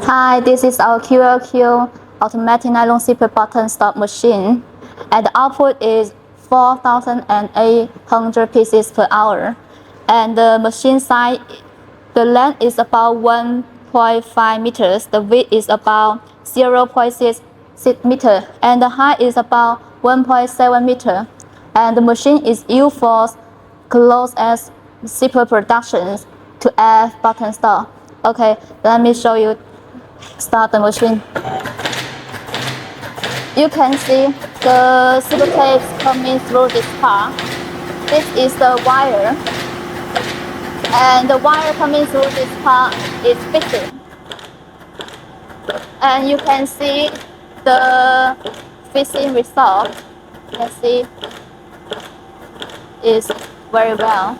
Hi, this is our QLQ automatic nylon zipper button stop machine, and the output is 4,800 pieces per hour. And the machine size, the length is about 1.5 meters, the width is about 0.6 meter, and the height is about 1.7 meter. And the machine is used for close as zipper productions to add button stop. Okay, let me show you. Start the machine. You can see the zipper tapes coming through this part. This is the wire, and the wire coming through this part is fixed. And you can see the fixing result. You can see is very well.